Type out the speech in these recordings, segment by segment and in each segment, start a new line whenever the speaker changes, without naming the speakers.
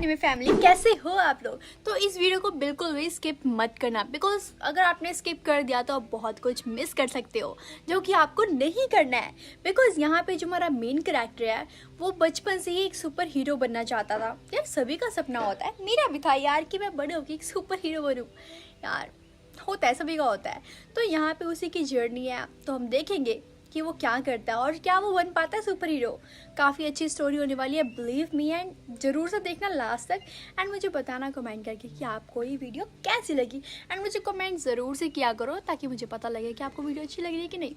Anime family, कैसे हो आप लोग। तो इस वीडियो को बिल्कुल भी स्किप मत करना, बिकॉज अगर आपने स्किप कर दिया तो आप बहुत कुछ मिस कर सकते हो जो कि आपको नहीं करना है। बिकॉज यहाँ पे जो हमारा मेन कैरेक्टर है वो बचपन से ही एक सुपर हीरो बनना चाहता था। यार सभी का सपना होता है, मेरा भी था यार कि मैं बड़े होकर एक सुपर हीरो बनूँ। यार होता है, सभी का होता है। तो यहाँ पे उसी की जर्नी है, तो हम देखेंगे कि वो क्या करता है और क्या वो बन पाता है सुपर हीरो। काफ़ी अच्छी स्टोरी होने वाली है, बिलीव मी, एंड ज़रूर से देखना लास्ट तक। एंड मुझे बताना कमेंट करके कि आपको ये वीडियो कैसी लगी। एंड मुझे कमेंट ज़रूर से किया करो ताकि मुझे पता लगे कि आपको वीडियो अच्छी लग रही है कि नहीं।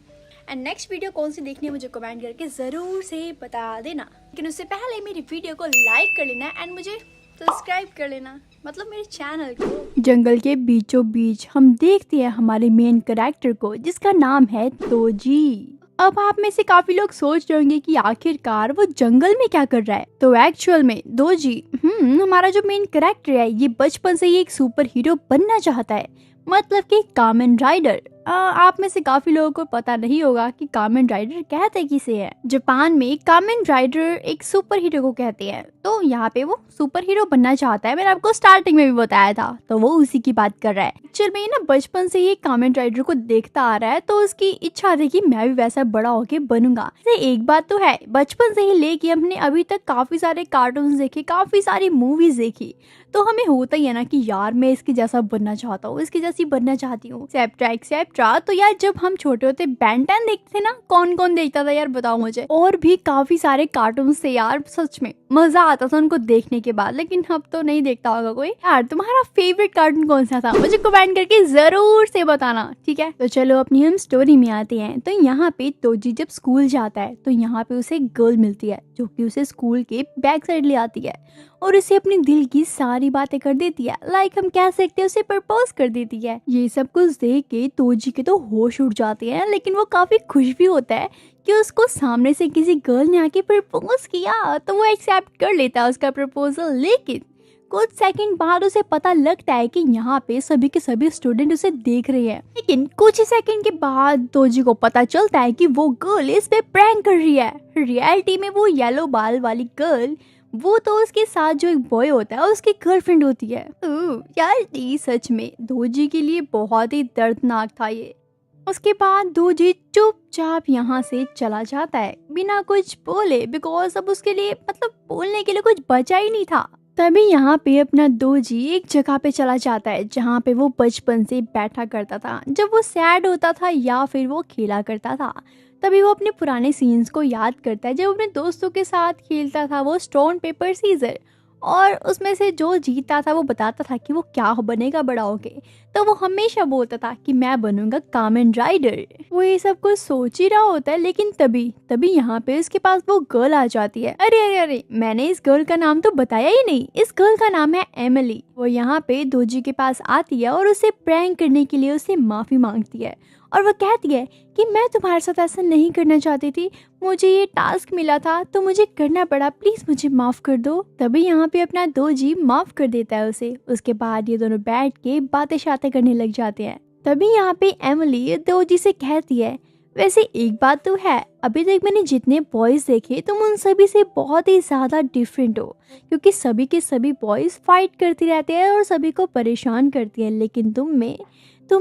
एंड नेक्स्ट वीडियो कौन सी देखनी है मुझे कमेंट करके ज़रूर से बता देना। लेकिन उससे पहले मेरी वीडियो को लाइक कर लेना एंड मुझे सब्सक्राइब कर लेना, मतलब मेरे चैनल को। जंगल के बीचों बीच हम देखते हैं हमारे मेन कैरेक्टर को, जिसका नाम है तोजी। अब आप में से काफी लोग सोच रहे होंगे कि आखिरकार वो जंगल में क्या कर रहा है। तो एक्चुअल में दोजी हमारा जो मेन कैरेक्टर है ये बचपन से ही एक सुपर हीरो बनना चाहता है, मतलब कि कामेन राइडर। आप में से काफी लोगों को पता नहीं होगा कि कामेन राइडर कहते किसे है। जापान में कामेन राइडर एक सुपर हीरो को कहते हैं। तो यहाँ पे वो सुपर हीरो बनना चाहता है, मैंने आपको स्टार्टिंग में भी बताया था, तो वो उसी की बात कर रहा है। एक्चुअल में ना बचपन से ही कामेन राइडर को देखता आ रहा है, तो उसकी इच्छा थी कि मैं भी वैसा बड़ा होके बनूंगा। एक बात तो है, बचपन से ही लेके हमने अभी तक काफी सारे कार्टून देखे, काफी सारी मूवीज देखी, तो हमें होता ही है ना कि यार मैं इसके जैसा बनना चाहता हूँ, इसकी जैसी बनना चाहती हूँ, एक्सेप्ट्रा एक्सेप्ट्रा। तो यार जब हम छोटे होते बेन 10 देखते थे ना, कौन कौन देखता था यार बताओ मुझे। और भी काफी सारे कार्टून थे यार, सच में मजा आता था उनको देखने के बाद, लेकिन अब तो नहीं देखता होगा कोई। यार तुम्हारा फेवरेट कार्टून कौन सा था मुझे कमेंट करके जरूर से बताना, ठीक है। तो चलो अपनी हम स्टोरी में आते हैं। तो यहाँ पे तोजी जब स्कूल जाता है तो यहाँ पे उसे एक गर्ल मिलती है जो कि उसे स्कूल के बैक साइड ले आती है और उसे अपने दिल की सारी बातें कर देती है। लाइक हम कह सकते हैं उसे प्रपोज कर देती है। ये सब कुछ देख के तोजी के तो होश उड़ जाते हैं, लेकिन वो काफी खुश भी होता है कि उसको सामने से किसी गर्ल ने आके प्रपोज किया, तो वो एक्सेप्ट कर लेता है उसका प्रपोजल। लेकिन कुछ सेकंड बाद उसे पता लगता है कि यहाँ पे सभी के सभी स्टूडेंट उसे देख रहे हैं। लेकिन कुछ ही सेकंड के बाद तोजी को पता चलता है कि वो गर्ल इस पे प्रैंक कर रही है। रियलिटी में वो येलो बाल वाली गर्ल, वो तो उसके साथ जो एक बॉय होता है उसकी गर्लफ्रेंड होती है। यार ये सच में दोजी के लिए बहुत ही दर्दनाक था ये। उसके बाद दोजी चुपचाप यहाँ से चला जाता है बिना कुछ बोले, बिकॉज अब उसके लिए मतलब बोलने के लिए कुछ बचा ही नहीं था। तभी यहाँ पे अपना दोजी एक जगह पे चला जाता है जहाँ पे वो बचपन से बैठा करता था, जब वो सैड होता था या फिर वो खेला करता था। तभी वो अपने पुराने सीन्स को याद करता है जब अपने दोस्तों के साथ खेलता था वो स्टोन पेपर सीजर, और उसमें से जो जीता था वो बताता था कि वो क्या बनेगा बड़ा होके। तो वो हमेशा बोलता था कि मैं बनूंगा कामेन राइडर। वो ये सब कुछ सोच ही रहा होता है, लेकिन तभी यहाँ पे उसके पास वो गर्ल आ जाती है। अरे अरे अरे, मैंने इस गर्ल का नाम तो बताया ही नहीं। इस गर्ल का नाम है एमिली। वो यहाँ पे दोजी के पास आती है और उसे प्रैंक करने के लिए उसे माफी मांगती है, और वो कहती है कि मैं तुम्हारे साथ ऐसा नहीं करना चाहती थी, मुझे ये टास्क मिला था तो मुझे करना पड़ा, प्लीज मुझे माफ कर दो। तभी यहाँ पे अपना दोजी माफ कर देता है उसे। उसके बाद ये दोनों बैठ के बातें शातें करने लग जाते हैं। तभी यहाँ पे एमिली दोजी से कहती है, वैसे एक बात तो है, अभी तक मैंने जितने बॉयज देखे तुम उन सभी से बहुत ही ज्यादा डिफरेंट हो, क्योंकि सभी के सभी बॉयज फाइट करते रहते हैं और सभी को परेशान करती हैं, लेकिन तुम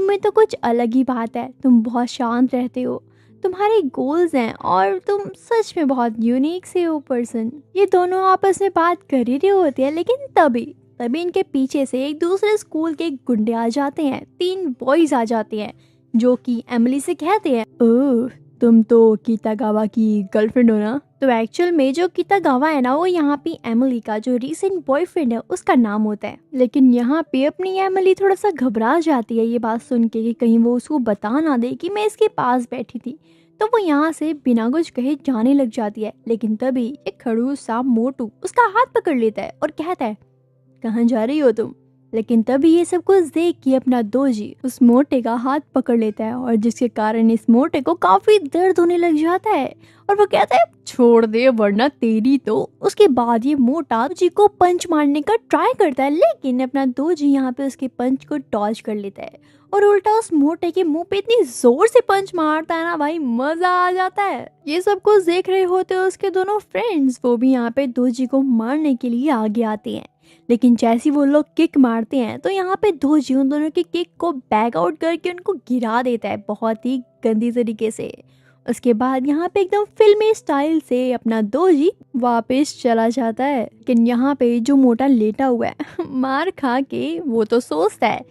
में तो कुछ अलग ही बात है। तुम बहुत शांत रहते हो, तुम्हारे गोल्स हैं और तुम सच में बहुत यूनिक से हो पर्सन। ये दोनों आपस में बात कर ही रहे होते हैं, लेकिन तभी इनके पीछे से एक दूसरे स्कूल के गुंडे आ जाते हैं। 3 बॉयज आ जाते हैं जो कि एमिली से कहते हैं, ओह तुम तो कितागावा की गर्लफ्रेंड हो ना। तो एक्चुअल में जो कितागावा है ना, वो यहाँ पे एमिली का जो रीसेंट बॉयफ्रेंड है उसका नाम होता है। लेकिन यहाँ पे अपनी एमिली थोड़ा सा घबरा जाती है ये बात सुन के कि कहीं वो उसको बता ना दे कि मैं इसके पास बैठी थी। तो वो यहाँ से बिना कुछ कहे जाने लग जाती है। लेकिन तभी एक खड़ूस सा मोटू उसका हाथ पकड़ लेता है और कहता है, कहाँ जा रही हो तुम। लेकिन तभी ये सब कुछ देख के अपना दोजी उस मोटे का हाथ पकड़ लेता है, और जिसके कारण इस मोटे को काफी दर्द होने लग जाता है और वो कहता है, छोड़ दे वरना तेरी तो। उसके बाद ये मोटा दोजी को पंच मारने का ट्राई करता है, लेकिन अपना दोजी यहाँ पे उसके पंच को डॉज कर लेता है और उल्टा उस मोटे के मुंह पे इतनी जोर से पंच मारता है ना भाई, मजा आ जाता है। ये सब कुछ देख रहे होते हैं उसके दोनों फ्रेंड्स, वो भी यहाँ पे दोजी को मारने के लिए आगे आते हैं। लेकिन जैसे ही वो लोग किक मारते हैं तो यहाँ पे दोजी उन दोनों की किक को बैक आउट करके उनको गिरा देता है बहुत ही गंदी तरीके से। उसके बाद यहाँ पे एकदम फिल्मी स्टाइल से अपना दोजी वापस चला जाता है। लेकिन यहाँ पे जो मोटा लेटा हुआ है मार खा के वो तो सोचता है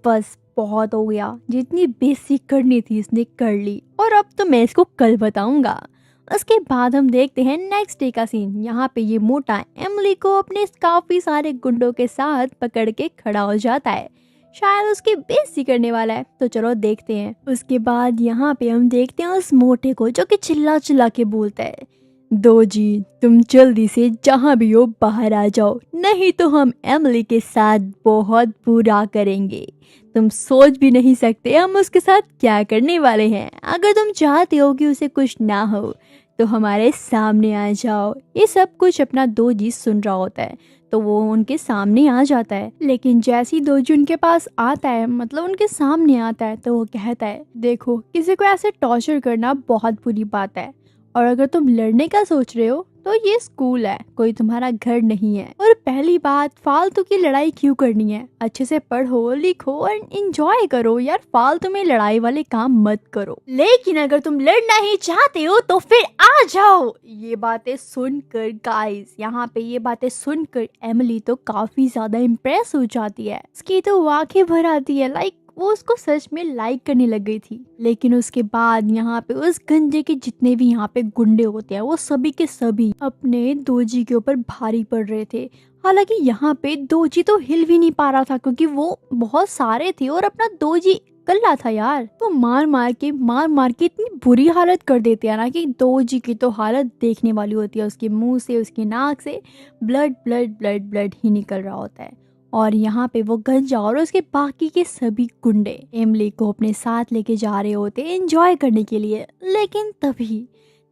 बस बहुत हो गया, जितनी बेसिक करनी थी इसने कर ली और अब तो मैं इसको कल बताऊंगा। उसके बाद हम देखते हैं नेक्स्ट डे का सीन। यहाँ पे ये मोटा एमिली को अपने काफी सारे गुंडों के साथ पकड़ के खड़ा हो जाता है, शायद उसकी बेइज्जती करने वाला है। तो चलो देखते हैं। उसके बाद यहाँ पे हम देखते हैं उस मोटे को जो कि चिल्ला चिल्ला के बोलता है, दोजी तुम जल्दी से जहाँ भी हो बाहर आ जाओ, नहीं तो हम एमिली के साथ बहुत बुरा करेंगे। तुम सोच भी नहीं सकते हम उसके साथ क्या करने वाले हैं। अगर तुम चाहते हो कि उसे कुछ ना हो तो हमारे सामने आ जाओ। ये सब कुछ अपना दोजी सुन रहा होता है तो वो उनके सामने आ जाता है। लेकिन जैसे ही दोजी उनके पास आता है, मतलब उनके सामने आता है, तो वो कहता है, देखो किसी को ऐसे टॉर्चर करना बहुत बुरी बात है और अगर तुम लड़ने का सोच रहे हो तो ये स्कूल है, कोई तुम्हारा घर नहीं है। और पहली बात, फालतू की लड़ाई क्यों करनी है, अच्छे से पढ़ो लिखो और एंजॉय करो यार, फालतू में लड़ाई वाले काम मत करो। लेकिन अगर तुम लड़ना ही चाहते हो तो फिर आ जाओ। ये बातें सुनकर गाइस, यहाँ पे ये बातें सुनकर एमिली तो काफी ज्यादा इम्प्रेस हो जाती है। उसकी तो आंखें भर आती है, लाइक वो उसको सच में लाइक करने लग गई थी। लेकिन उसके बाद यहाँ पे उस गंजे के जितने भी यहाँ पे गुंडे होते हैं वो सभी के सभी अपने दोजी के ऊपर भारी पड़ रहे थे। हालांकि यहाँ पे दोजी तो हिल भी नहीं पा रहा था क्योंकि वो बहुत सारे थे और अपना दोजी कल्ला था यार। तो मार मार के इतनी बुरी हालत कर देते हैं ना कि दोजी की तो हालत देखने वाली होती है। उसके मुंह से, उसकी नाक से ब्लड ब्लड ब्लड ब्लड ही निकल रहा होता है। और यहाँ पे वो गंजा और उसके बाकी के सभी गुंडे एमिली को अपने साथ लेके जा रहे होते एंजॉय करने के लिए। लेकिन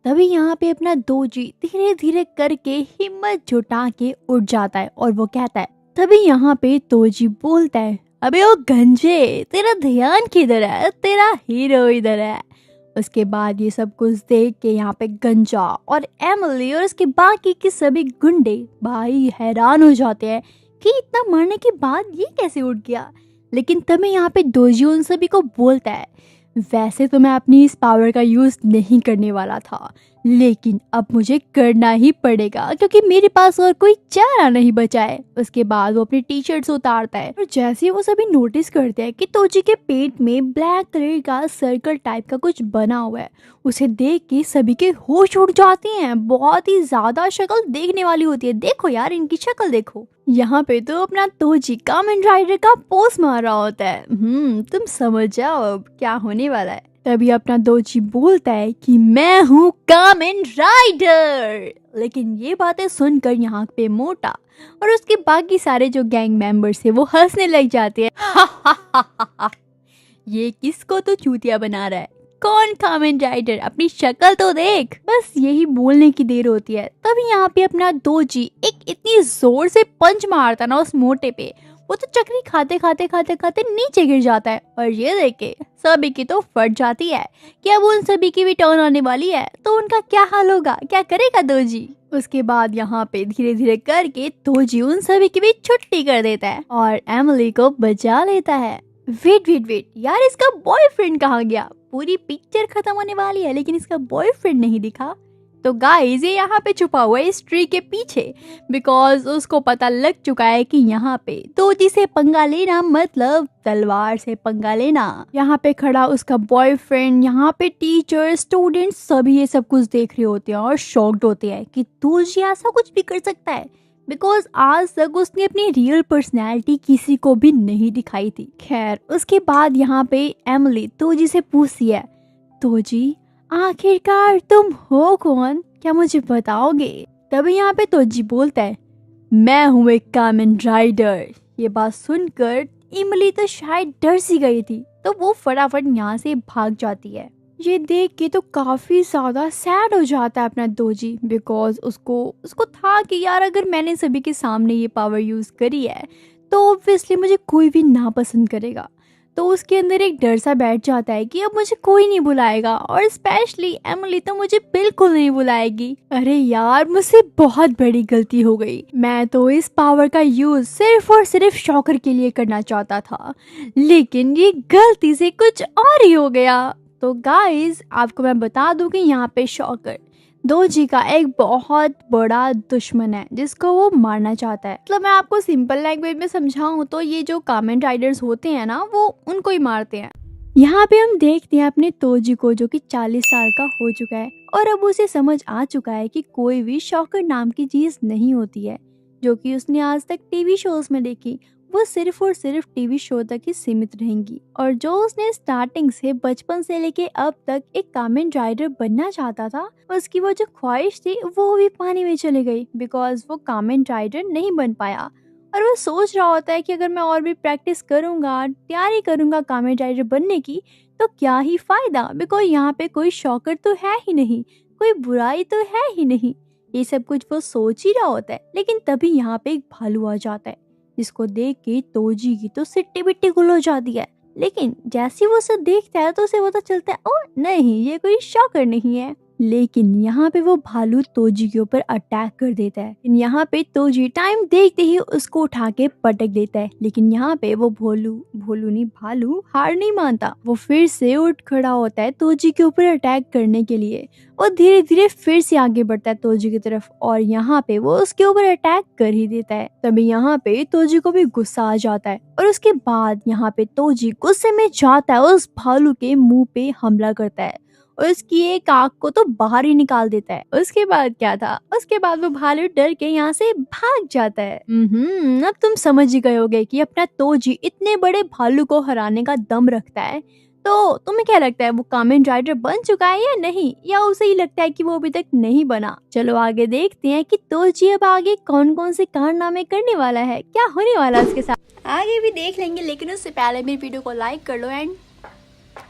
तभी यहाँ पे अपना दोजी धीरे धीरे करके हिम्मत जुटा के उठ जाता है और वो कहता है, तभी यहाँ पे दोजी बोलता है, अबे ओ गंजे तेरा ध्यान किधर है, तेरा हीरो इधर है। उसके बाद ये सब कुछ देख के यहाँ पे गंजा और एमिली और उसके बाकी के सभी गुंडे भाई हैरान हो जाते हैं कि इतना मरने के बाद ये कैसे उठ गया। लेकिन तभी यहाँ पे दोजी उन सभी को बोलता है, वैसे तो मैं अपनी इस पावर का यूज नहीं करने वाला था, लेकिन अब मुझे करना ही पड़ेगा क्योंकि मेरे पास और कोई चारा नहीं बचा है। उसके बाद वो अपनी टी शर्ट उतारता है और जैसे वो सभी नोटिस करते हैं कि तोजी के पेट में ब्लैक कलर का सर्कल टाइप का कुछ बना हुआ है, उसे देख के सभी के होश उड़ जाते हैं। बहुत ही ज्यादा शक्ल देखने वाली होती है, देखो यार इनकी शक्ल देखो। यहाँ पे तो अपना तोजी कामेन राइडर का पोज मार रहा होता है। तुम समझ जाओ अब क्या होने वाला है। तभी अपना दोजी बोलता है कि मैं हूँ कामेन राइडर। लेकिन ये बातें सुनकर यहाँ पे मोटा और उसके बाकी सारे जो गैंग मेंबर्स है वो हंसने लग जाते हैं। ये किसको तो चूतिया बना रहा है, कौन कामेन राइडर, अपनी शक्ल तो देख। बस यही बोलने की देर होती है। तभी यहाँ पे अपना दोजी एक इतनी जोर से पंच मारता ना उस मोटे पे, वो तो चक्री खाते खाते नीचे गिर जाता है। और ये देख के सभी की तो फट जाती है कि अब उन सभी की भी टर्न आने वाली है, तो उनका क्या हाल होगा, क्या करेगा दोजी। उसके बाद यहाँ पे धीरे धीरे करके दोजी उन सभी की भी छुट्टी कर देता है और एमिली को बचा लेता है। वेट यार, इसका बॉयफ्रेंड कहाँ गया? पूरी पिक्चर खत्म होने वाली है लेकिन इसका बॉयफ्रेंड नहीं दिखा। तो गाइस ये यहाँ पे छुपा हुआ है इस ट्री के पीछे, बिकॉज उसको पता लग चुका है कि यहाँ पे दोजी से पंगा लेना मतलब तलवार से पंगा लेना। यहाँ पे खड़ा उसका बॉयफ्रेंड, यहाँ पे टीचर, स्टूडेंट्स सभी ये सब कुछ देख रहे होते हैं और शॉक्ड होते हैं कि दोजी ऐसा कुछ भी कर सकता है, बिकॉज आज तक उसने अपनी रियल पर्सनैलिटी किसी को भी नहीं दिखाई थी। खैर उसके बाद यहाँ पे एमिली दोजी से पूछती है, दोजी आखिरकार तुम हो कौन, क्या मुझे बताओगे? तभी यहाँ पे दोजी बोलता है, मैं हूँ एक कामेन राइडर। ये बात सुनकर एमिली तो शायद डर सी गई थी, तो वो फटाफट यहाँ से भाग जाती है। ये देख के तो काफी ज्यादा सैड हो जाता है अपना दोजी, बिकॉज उसको था कि यार अगर मैंने सभी के सामने ये पावर यूज करी है तो ऑब्वियसली मुझे कोई भी नापसंद करेगा। तो उसके अंदर एक डर सा बैठ जाता है कि अब मुझे कोई नहीं बुलाएगा और स्पेशली एमिली तो मुझे बिल्कुल नहीं बुलाएगी। अरे यार, मुझसे बहुत बड़ी गलती हो गई। मैं तो इस पावर का यूज सिर्फ और सिर्फ शॉकर के लिए करना चाहता था, लेकिन ये गलती से कुछ और ही हो गया। तो गाइस, आपको मैं बता दूं कि यहाँ पे शॉकर दोजी का एक बहुत बड़ा दुश्मन है जिसको वो मारना चाहता है। मतलब मैं आपको सिंपल लैंग्वेज में समझाऊं तो ये जो कामेन राइडर्स होते हैं ना, वो उनको ही मारते हैं। यहाँ पे हम देखते हैं अपने तोजी को जो कि 40 साल का हो चुका है और अब उसे समझ आ चुका है कि कोई भी शॉकर नाम की चीज नहीं होती है जो कि उसने आज तक टीवी शोज में देखी। वो सिर्फ और सिर्फ टीवी शो तक ही सीमित रहेंगी और जो उसने स्टार्टिंग से बचपन से लेके अब तक एक कामेन राइडर बनना चाहता था, उसकी वो जो ख्वाहिश थी वो भी पानी में चली गई बिकॉज वो कामेन राइडर नहीं बन पाया। और वो सोच रहा होता है कि अगर मैं और भी प्रैक्टिस करूंगा, तैयारी करूंगा कामेन राइडर बनने की, तो क्या ही फायदा, बिकॉज यहाँ पे कोई शॉकर तो है ही नहीं, कोई बुराई तो है ही नहीं। ये सब कुछ वो सोच ही रहा होता है, लेकिन तभी यहाँ पे एक भालू आ जाता है जिसको देख के तोजी की तो सिट्टी बिट्टी गुल हो जाती है। लेकिन जैसे वो उसे देखता है तो उसे पता चलता है ओ नहीं, ये कोई शॉकर नहीं है। लेकिन यहाँ पे वो भालू तोजी के ऊपर अटैक कर देता है। यहाँ पे तोजी टाइम देखते ही उसको उठा के पटक देता है, लेकिन यहाँ पे वो भोलू नहीं भालू हार नहीं मानता। वो फिर से उठ खड़ा होता है तोजी के ऊपर अटैक करने के लिए। वो धीरे धीरे फिर से आगे बढ़ता है तोजी की तरफ और यहाँ पे वो उसके ऊपर अटैक कर ही देता है। तभी यहाँ पे तोजी को भी गुस्सा आ जाता है और उसके बाद यहाँ पे तोजी गुस्से में जाता है उस भालू के मुंह पे हमला करता है और उसकी एक आंख को तो बाहर ही निकाल देता है। उसके बाद क्या था, उसके बाद वो भालू डर के यहाँ से भाग जाता है। अब तुम समझ ही गए होगे कि अपना तोजी इतने बड़े भालू को हराने का दम रखता है। तो तुम्हें क्या लगता है, वो कामेन राइडर बन चुका है या नहीं, या उसे ही लगता है कि वो अभी तक नहीं बना? चलो आगे देखते हैं कि तोजी अब आगे कौन कौन से कारनामे करने वाला है, क्या होने वाला है उसके साथ, आगे भी देख लेंगे। लेकिन उससे पहले मेरी वीडियो को लाइक कर लो एंड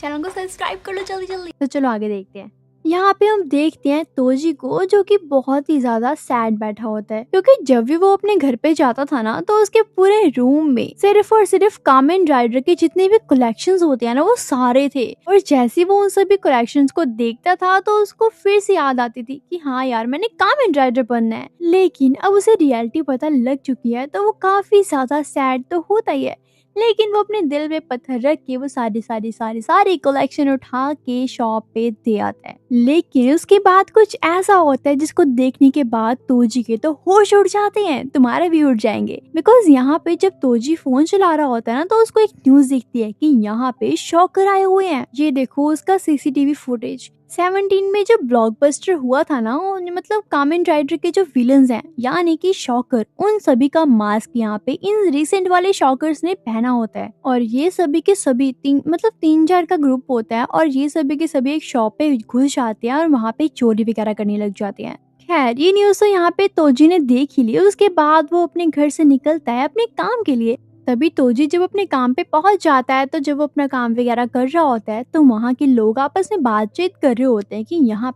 चैनल को सब्सक्राइब कर लो जल्दी जल्दी। तो चलो आगे देखते हैं। यहाँ पे हम देखते हैं तोजी को जो कि बहुत ही ज्यादा सैड बैठा होता है, क्योंकि जब भी वो अपने घर पे जाता था ना तो उसके पूरे रूम में सिर्फ और सिर्फ कामेन राइडर के जितने भी कलेक्शंस होते हैं ना, वो सारे थे। और जैसे वो उन सभी कलेक्शंस को देखता था तो उसको फिर से याद आती थी कि हाँ यार, मैंने कामेन राइडर बनना है। लेकिन अब उसे रियलिटी पता लग चुकी है तो वो काफी ज्यादा सैड तो होता ही है, लेकिन वो अपने दिल में पत्थर रख के वो सारी कलेक्शन उठा के शॉप पे दे आता है। लेकिन उसके बाद कुछ ऐसा होता है जिसको देखने के बाद तोजी के तो होश उड़ जाते हैं, तुम्हारे भी उड़ जाएंगे। बिकॉज यहाँ पे जब तोजी फोन चला रहा होता है ना तो उसको एक न्यूज दिखती है कि यहाँ पे शॉकर आए हुए हैं। ये देखो उसका सीसीटीवी फुटेज। 17 में जो ब्लॉकबस्टर हुआ था ना, मतलब कामेन राइडर के जो विलन्स हैं यानी कि शॉकर, उन सभी का मास्क यहाँ पे इन रिसेंट वाले शॉकर्स ने पहना होता है। और ये सभी के सभी तीन चार का ग्रुप होता है और ये सभी के सभी एक शॉप पे घुस जाते हैं और वहाँ पे चोरी वगैरह करने लग जाते हैं। खैर, ये न्यूज तो यहाँ पे तोजी ने देख ही ली। उसके बाद वो अपने घर से निकलता है अपने काम के लिए। तभी तोजी जब अपने काम पे पहुंच जाता है तो जब वो अपना काम वगैरह कर रहा होता है तो वहाँ के लोग आपस में बातचीत कर रहे होते हैं कि यहाँ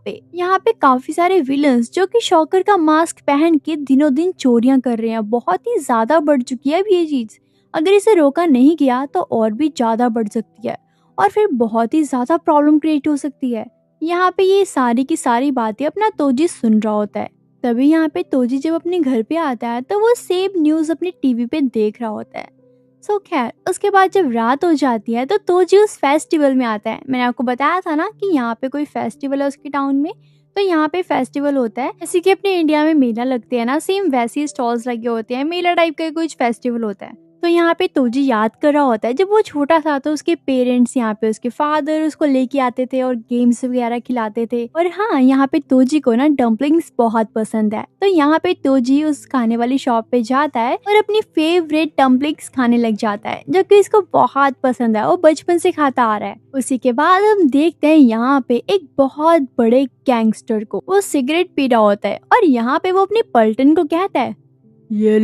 पे काफी सारे विलन्स जो कि शॉकर का मास्क पहन के दिनों दिन चोरियां कर रहे हैं। बहुत ही ज्यादा बढ़ चुकी है अब ये चीज। अगर इसे रोका नहीं गया तो और भी ज्यादा बढ़ सकती है और फिर बहुत ही ज्यादा प्रॉब्लम क्रिएट हो सकती है। यहाँ पे ये सारी की सारी बातें अपना तोजी सुन रहा होता है। तभी यहाँ पे तोजी जब अपने घर पे आता है तो वो सेम न्यूज अपनी टीवी पे देख रहा होता है। खैर, उसके बाद जब रात हो जाती है तो तोजी उस फेस्टिवल में आता है। मैंने आपको बताया था ना कि यहाँ पे कोई फेस्टिवल है उसके टाउन में। तो यहाँ पे फेस्टिवल होता है जैसे कि अपने इंडिया में मेला लगते हैं ना, सेम वैसे ही स्टॉल्स लगे होते हैं, मेला टाइप का कुछ फेस्टिवल होता है। तो यहाँ पे तोजी याद कर रहा होता है जब वो छोटा था तो उसके पेरेंट्स यहाँ पे उसके फादर उसको लेके आते थे और गेम्स वगैरह खिलाते थे। और हाँ, यहाँ पे तोजी को ना डम्पलिंग्स बहुत पसंद है। तो यहाँ पे तोजी उस खाने वाली शॉप पे जाता है और अपनी फेवरेट डम्पलिंग्स खाने लग जाता है जो कि इसको बहुत पसंद है, वो बचपन से खाता आ रहा है। उसी के बाद हम देखते हैं यहाँ पे एक बहुत बड़े गैंगस्टर को, वो सिगरेट पी रहा होता है और यहाँ पे वो अपनी पलटन को कहता है ये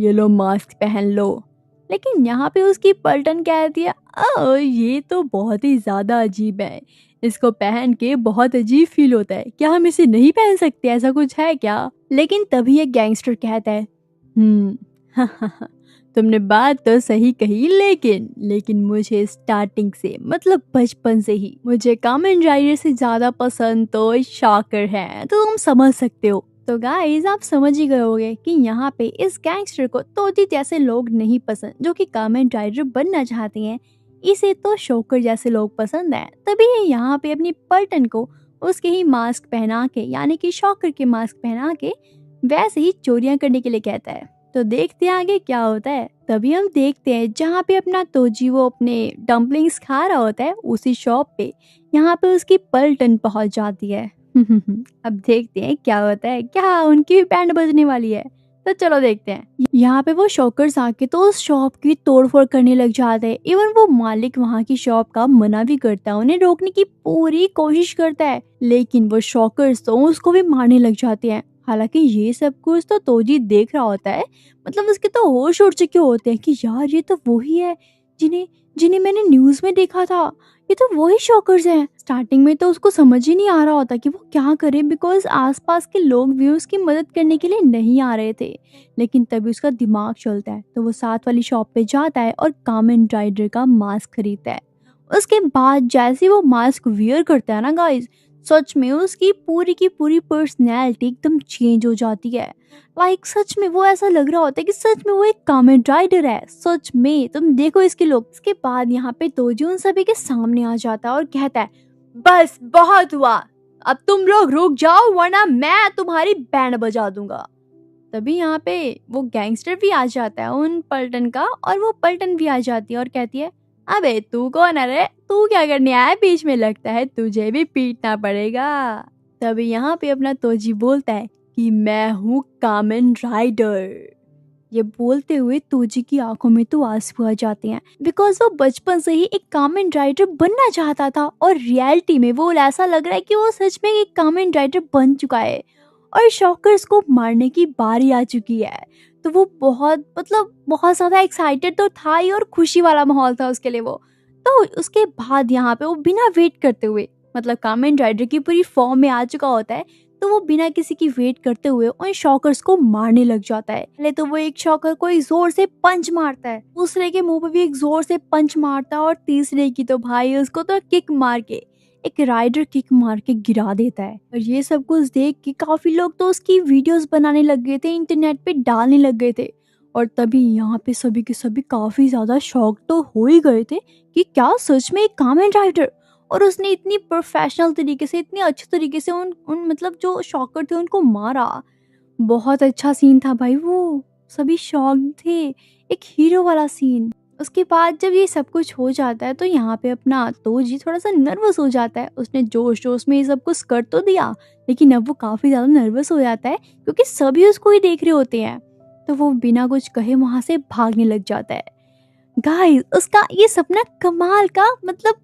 लो मास्क पहन लो। लेकिन यहाँ पे उसकी पलटन कहती है ये तो बहुत ही ज्यादा अजीब है, इसको पहन के बहुत अजीब फील होता है, क्या हम इसे नहीं पहन सकते, ऐसा कुछ है क्या? लेकिन तभी एक गैंगस्टर कहता है तुमने बात तो सही कही, लेकिन मुझे स्टार्टिंग से मतलब बचपन से ही मुझे कामन राइडर से ज्यादा पसंद तो शॉकर है, तो तुम समझ सकते हो। तो गाइस आप समझ ही गए होंगे कि यहाँ पे इस गैंगस्टर को तोजी जैसे लोग नहीं पसंद जो कि कामन राइडर बनना चाहते हैं, इसे तो शॉकर जैसे लोग पसंद है। तभी ये यहाँ पे अपनी पलटन को उसके ही मास्क पहना के यानी कि शॉकर के मास्क पहना के वैसे ही चोरियां करने के लिए कहता है। तो देखते हैं आगे क्या होता है। तभी हम देखते हैं जहाँ पे अपना तोजी वो अपने डम्पलिंग्स खा रहा होता है उसी शॉप पे यहाँ पे उसकी पलटन पहुंच जाती है। अब देखते हैं क्या होता है, क्या उनकी भी बैंड बजने वाली है। तो चलो देखते हैं। यहाँ पे वो शॉकर्स आके तो उस शॉप की तोड़फोड़ करने लग जाते हैं। इवन वो मालिक वहाँ की शॉप का मना भी करता है, उन्हें रोकने की पूरी कोशिश करता है, लेकिन वो शॉकर्स तो उसको भी मारने लग जाते हैं। हालांकि ये सब कुछ तो तोजी देख रहा होता है, मतलब उसके तो होश उड़ चुके होते हैं कि यार ये तो वही है जिन्हें जिन्हें मैंने न्यूज में देखा था, ये तो वही शॉकर्स हैं। स्टार्टिंग में तो उसको समझ ही नहीं आ रहा होता कि वो क्या करे, बिकॉज आसपास के लोग भी उसकी मदद करने के लिए नहीं आ रहे थे। लेकिन तभी उसका दिमाग चलता है, तो वो साथ वाली शॉप पे जाता है और कामन राइडर का मास्क खरीदता है। उसके बाद जैसे वो मास्क वियर करता है ना गाइस, सच में उसकी पूरी की पूरी पर्सनैलिटी एकदम चेंज हो जाती है। सच में वो ऐसा लग रहा होता है कि सच में वो एक कामेंट राइडर है। सच में तुम देखो इसके लोग। इसके बाद यहाँ पे तोजी उन सभी के सामने आ जाता है और कहता है बस बहुत हुआ, अब तुम लोग रुक जाओ वरना मैं तुम्हारी बैंड बजा दूंगा। तभी यहाँ पे वो गैंगस्टर भी आ जाता है उन पलटन का, और वो पलटन भी आ जाती है और कहती है अबे तू कौन है रे, तू क्या करने आया बीच में, लगता है तुझे भी पीटना पड़ेगा। तभी यहाँ पे अपना तोजी बोलता है कि मैं हूँ कामन राइडर। ये बोलते हुए तोजी की आंखों में तो आंसू आ जाते हैं, बिकॉज वो बचपन से ही एक कामन राइडर बनना चाहता था और रियलिटी में वो ऐसा लग रहा है कि वो सच में एक कामन राइडर बन चुका है और शॉकर्स को मारने की बारी आ चुकी है। तो वो बहुत ज्यादा एक्साइटेड तो था ही और खुशी वाला माहौल था उसके लिए वो। तो उसके बाद यहाँ पे वो बिना वेट करते हुए, मतलब कामेन राइडर की पूरी फॉर्म में आ चुका होता है, तो वो बिना किसी की वेट करते हुए उन शॉकर्स को मारने लग जाता है। पहले तो वो एक शॉकर को एक जोर से पंच मारता है, दूसरे के मुंह पे भी एक जोर से पंच मारता है और तीसरे की तो भाई उसको तो किक मार के, एक राइडर किक मार के गिरा देता है। और ये सब कुछ देख के काफी लोग तो उसकी वीडियोस बनाने लग गए थे, इंटरनेट पे डालने लग गए थे। और तभी यहाँ पे सभी के सभी काफी ज्यादा शॉक तो हो ही गए थे कि क्या सच में एक कामेन राइडर, और उसने इतनी प्रोफेशनल तरीके से, इतने अच्छे तरीके से उन मतलब जो शॉकर थे उनको मारा। बहुत अच्छा सीन था भाई, वो सभी शॉक थे, एक हीरो वाला सीन। उसके बाद जब ये सब कुछ हो जाता है तो यहाँ पे अपना तोजी थोड़ा सा नर्वस हो जाता है। उसने जोश जोश में ये सब कुछ कर तो दिया, लेकिन अब वो काफी ज्यादा नर्वस हो जाता है क्योंकि सभी उसको ही देख रहे होते हैं। तो वो बिना कुछ कहे वहां से भागने लग जाता है। गाइस उसका ये सपना कमाल का मतलब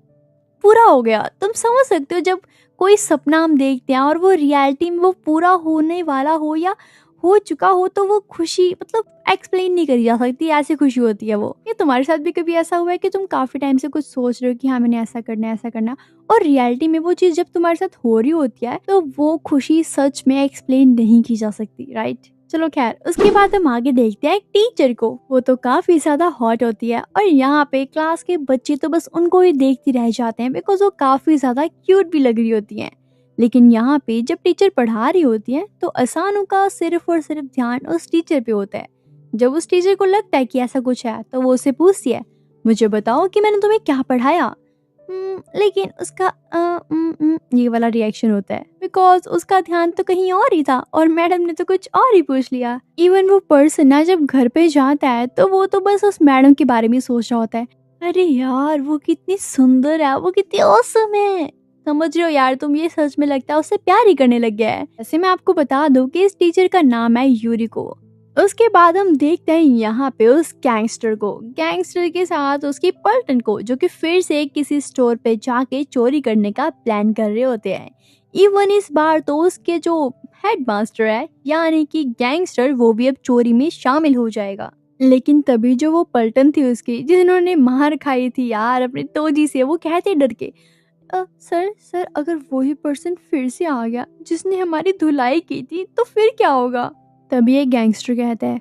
पूरा हो गया। तुम समझ सकते हो जब कोई सपना हम देखते हैं और वो रियलिटी में वो पूरा होने वाला हो या हो चुका हो, तो वो खुशी मतलब एक्सप्लेन नहीं करी जा सकती, ऐसी खुशी होती है वो। ये तुम्हारे साथ भी कभी ऐसा हुआ है कि तुम काफी टाइम से कुछ सोच रहे हो कि हाँ मैंने ऐसा करना है ऐसा करना, और रियलिटी में वो चीज जब तुम्हारे साथ हो रही होती है तो वो खुशी सच में एक्सप्लेन नहीं की जा सकती, राइट। चलो खैर, उसके बाद हम आगे देखते हैं एक टीचर को। वो तो काफी ज्यादा हॉट होती है और यहाँ पे क्लास के बच्चे तो बस उनको ही देखते रह जाते हैं बिकॉज वो काफी ज्यादा क्यूट भी लग रही होती हैं। लेकिन यहाँ पे जब टीचर पढ़ा रही होती है तो असानू का सिर्फ और सिर्फ ध्यान उस टीचर पे होता है। जब उस टीचर को लगता है कि ऐसा कुछ है तो वो उसे पूछती है मुझे बताओ कि मैंने तुम्हें क्या पढ़ाया। लेकिन उसका ये वाला रिएक्शन होता है बिकॉज उसका ध्यान तो कहीं और ही था और मैडम ने तो कुछ और ही पूछ लिया। इवन वो पर्सन ना जब घर पे जाता है तो वो तो बस उस मैडम के बारे में सोच रहा होता है, अरे यार वो कितनी सुंदर है, वो कितनी ऑसम है। समझ रहे हो यार तुम, ये सच में लगता है उससे प्यार ही करने लग गया है। वैसे मैं आपको बता दूं कि इस टीचर का नाम है यूरिको। उसके बाद हम देखते हैं यहाँ पे उस गैंगस्टर के साथ उसकी पलटन को, जो कि फिर से किसी स्टोर पे जाके चोरी करने का प्लान कर रहे होते हैं। इवन इस बार तो उसके जो हेडमास्टर है यानी कि गैंगस्टर, वो भी अब चोरी में शामिल हो जाएगा। लेकिन तभी जो वो पलटन थी उसकी, जिन्होंने मार खाई थी यार अपने तोजी से, वो कहते डर के सर अगर वही पर्सन फिर से आ गया जिसने हमारी धुलाई की थी तो फिर क्या होगा। तभी एक गैंगस्टर कहता है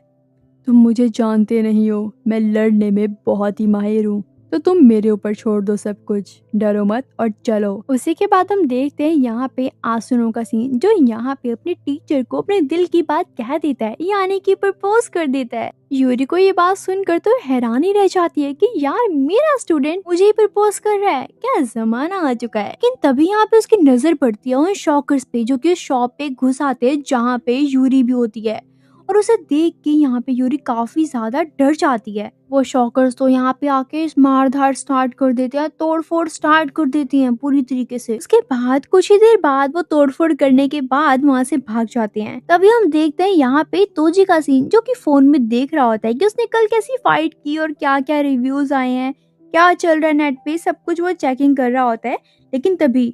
तुम मुझे जानते नहीं हो, मैं लड़ने में बहुत ही माहिर हूँ, तो तुम मेरे ऊपर छोड़ दो सब कुछ, डरो मत और चलो। उसी के बाद हम देखते हैं यहाँ पे आसुनो का सीन, जो यहाँ पे अपने टीचर को अपने दिल की बात कह देता है, यानी कि प्रपोज कर देता है। यूरी को ये बात सुनकर तो हैरानी रह जाती है कि यार मेरा स्टूडेंट मुझे ही प्रपोज कर रहा है, क्या जमाना आ चुका है। लेकिन तभी यहाँ पे उसकी नजर पड़ती है उन शॉकर्स पे, जो कि शॉप पे घुस आते हैं जहाँ पे यूरी भी होती है, और उसे देख के यहाँ पे यूरी काफी ज्यादा डर जाती है। वो शॉकर्स तो यहाँ पे आके मारधाड़ स्टार्ट कर देते हैं, तोड़फोड़ स्टार्ट कर देती हैं पूरी तरीके से। उसके बाद कुछ ही देर बाद वो तोड़फोड़ करने के बाद वहाँ से भाग जाते हैं। तभी हम देखते हैं यहाँ पे तोजी का सीन, जो कि फोन में देख रहा होता है कि उसने कल कैसी फाइट की और क्या क्या रिव्यूज आए हैं, क्या चल रहा है नेट पे, सब कुछ वो चेकिंग कर रहा होता है। लेकिन तभी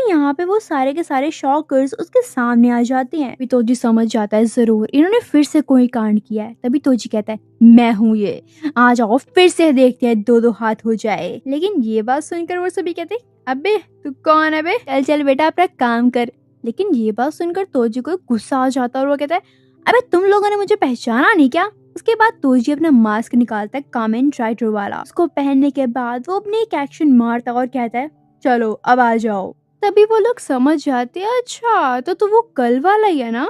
यहाँ पे वो सारे के सारे शॉकर्स उसके सामने आ जाते हैं। तभी तोजी समझ जाता है जरूर इन्होंने फिर से कोई कांड किया है। तभी तोजी कहता है मैं हूँ ये, आ जाओ फिर से देखते हैं, दो हाथ हो जाए। लेकिन ये बात सुनकर वो सभी कहते अबे तू कौन है बे, चल चल बेटा अपना काम कर। लेकिन ये बात सुनकर तोजी को गुस्सा आ जाता है और वो कहता है अबे तुम लोगों ने मुझे पहचाना नहीं क्या। उसके बाद तोजी अपना मास्क निकालता है कामेन राइडर वाला। उसको पहनने के बाद वो अपने एक एक्शन मारता और कहता है चलो अब आ जाओ। तभी वो लोग समझ जाते हैं अच्छा तो वो कल वाला ही है ना।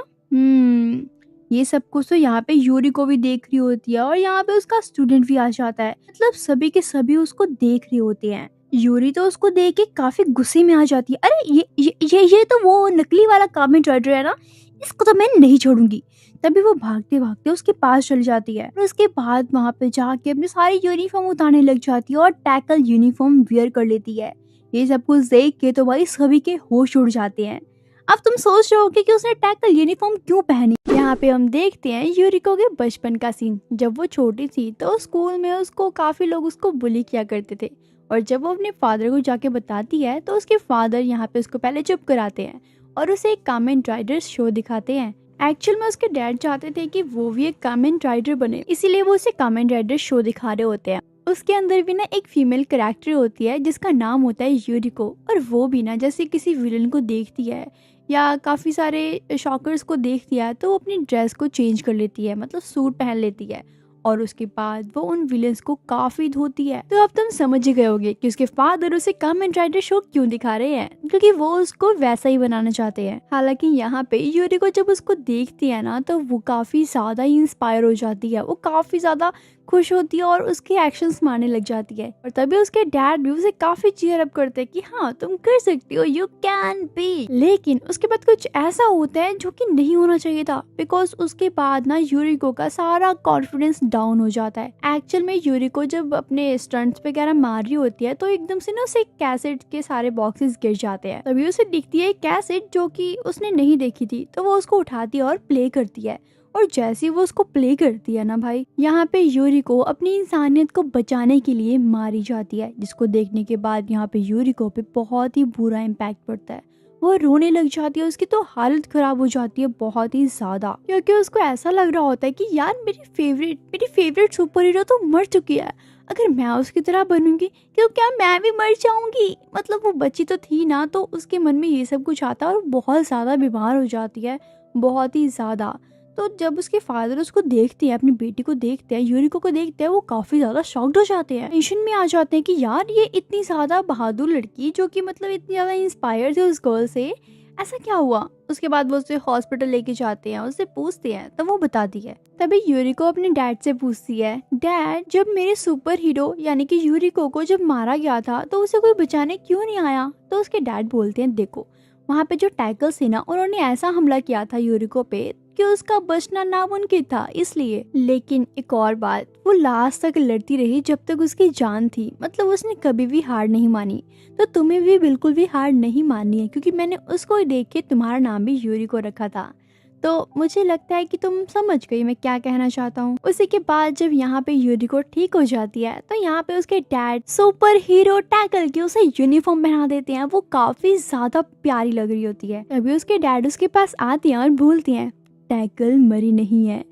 ये सब कुछ तो यहाँ पे यूरी को भी देख रही होती है और यहाँ पे उसका स्टूडेंट भी आ जाता है, मतलब सभी के सभी उसको देख रहे होते हैं। यूरी तो उसको देख के काफी गुस्से में आ जाती है, अरे ये तो वो नकली वाला कामेन राइडर है ना, इसको तो मैं नहीं छोड़ूंगी। तभी वो भागते भागते उसके पास चली जाती है और उसके बाद वहाँ पे जाके अपने सारी यूनिफॉर्म उतारने लग जाती है और टैकल यूनिफॉर्म वियर कर लेती है। ये सब कुछ देख के तो भाई सभी के होश उड़ जाते हैं। अब तुम सोच रहे होगे कि उसने टैकल यूनिफॉर्म क्यों पहनी। यहाँ पे हम देखते हैं यूरिको के बचपन का सीन। जब वो छोटी थी तो स्कूल में उसको काफी लोग उसको बुली किया करते थे, और जब वो अपने फादर को जाके बताती है तो उसके फादर यहाँ पे उसको पहले चुप कराते हैं और उसे एक कामेन राइडर शो दिखाते हैं। एक्चुअल में उसके डैड चाहते थे कि वो भी एक कामेन राइडर बने, इसीलिए वो उसे कामेन राइडर शो दिखा रहे होते हैं। उसके अंदर भी ना एक फीमेल कैरेक्टर होती है जिसका नाम होता है यूरिको, और वो भी ना जैसे किसी विलन को देखती है या काफ़ी सारे शॉकर्स को देखती है तो वो अपनी ड्रेस को चेंज कर लेती है, मतलब सूट पहन लेती है, और उसके बाद वो उन विलन्स को काफी धोती है। तो अब तुम समझ ही गए होगे कि उसके फादर उसे कामेन राइडर शो क्यों दिखा रहे हैं, क्योंकि वो उसको वैसा ही बनाना चाहते हैं। हालांकि यहाँ पे यूरिको जब उसको देखती है ना तो वो काफी ज्यादा इंस्पायर हो जाती है, वो काफी ज्यादा खुश होती है और उसके एक्शंस मारने लग जाती है। और तभी उसके डैड भी उसे काफी चीयर अप करते हैं कि हाँ तुम कर सकती हो, यू कैन बी। लेकिन उसके बाद कुछ ऐसा होता है जो कि नहीं होना चाहिए था, बिकॉज उसके बाद ना यूरिको का सारा कॉन्फिडेंस डाउन हो जाता है। एक्चुअल में यूरिको जब अपने स्टंट्स वगैरह मार रही होती है तो एकदम से ना उसे कैसेट के सारे बॉक्सेस गिर जाते हैं। तभी उसे दिखती है कैसेट जो कि उसने नहीं देखी थी, तो वो उसको उठाती है और प्ले करती है। और जैसे वो उसको प्ले करती है ना भाई, यहाँ पे यूरिको अपनी इंसानियत को बचाने के लिए मारी जाती है, जिसको देखने के बाद यहाँ पे यूरिको पे बहुत ही बुरा इम्पैक्ट पड़ता है। वो रोने लग जाती है, उसकी तो हालत खराब हो जाती है बहुत ही ज्यादा, क्योंकि उसको ऐसा लग रहा होता है कि यार मेरी फेवरेट सुपर हीरो तो मर चुकी है, अगर मैं उसकी तरह बनूंगी क्यों, क्या मैं भी मर जाऊंगी। मतलब वो बच्ची तो थी ना, तो उसके मन में ये सब कुछ आता है और बहुत ज्यादा बीमार हो जाती है, बहुत ही ज्यादा। तो जब उसके फादर उसको देखते हैं, अपनी बेटी को देखते हैं, यूरिको को देखते हैं, वो काफी ज्यादा शॉक्ड हो जाते हैं, टेंशन में आ जाते हैं कि यार ये इतनी ज्यादा बहादुर लड़की जो कि मतलब इतनी ज्यादा इंस्पायर थी उस गर्ल से, ऐसा क्या हुआ। उसके बाद वो उसे हॉस्पिटल लेके जाते हैं, उससे पूछते हैं तो वो बताती है। तभी यूरिको अपने डैड से पूछती है, डैड जब मेरे सुपर हीरो यानी कि यूरिको को जब मारा गया था तो उसे कोई बचाने क्यों नहीं आया। तो उसके डैड बोलते हैं, देखो वहाँ पे जो टैकल्स थे ना, उन्होंने ऐसा हमला किया था यूरिको पे कि उसका बचना नामुमकिन था, इसलिए। लेकिन एक और बात, वो लास्ट तक लड़ती रही जब तक उसकी जान थी, मतलब उसने कभी भी हार नहीं मानी। तो तुम्हें भी बिल्कुल भी हार नहीं माननी है, क्योंकि मैंने उसको देख के तुम्हारा नाम भी यूरिको रखा था। तो मुझे लगता है कि तुम समझ गई मैं क्या कहना चाहता हूँ। उसी के बाद जब यहाँ पे यूरिको ठीक हो जाती है तो यहाँ पे उसके डैड सुपर हीरो टैकल की उसे यूनिफॉर्म पहना देते हैं, वो काफी ज्यादा प्यारी लग रही होती है। तभी उसके डैड उसके पास आती हैं और बोलती हैं, टैकल मरी नहीं है,